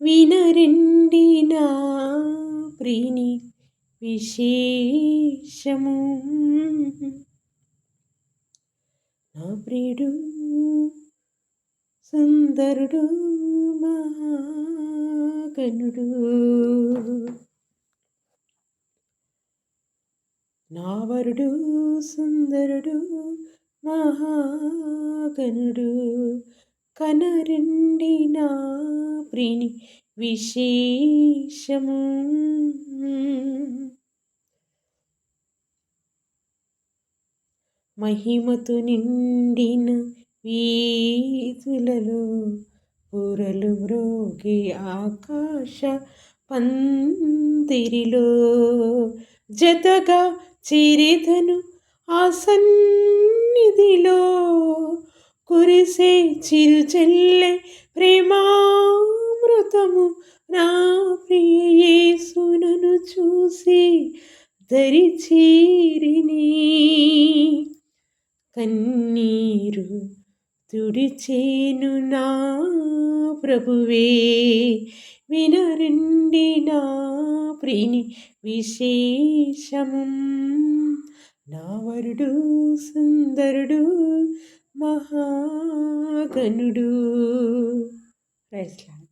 వినరండి నా ప్రియుని విశేషము. నా ప్రియుడు సుందరుడు మహాగణుడు, నా వరుడు సుందరుడు మహాగణుడు. కనరండి నా ప్రియుని విశేషము. మహిమతో నిండిన వీధులలో పొరలు మ్రోగే ఆకాశ పందిరిలో జతగా చేరేదను ఆ సన్నిధిలో. కురిసే చిరుజల్లే ప్రేమామృతము, నా ప్రియ యేసునను చూసి దరి చేరిని. కన్నీరు తుడిచేను నా ప్రభువే, వినరండి నా ప్రియుని విశేషము. నా వరుడు సుందరుడు మహాగణుడు. Praise lord.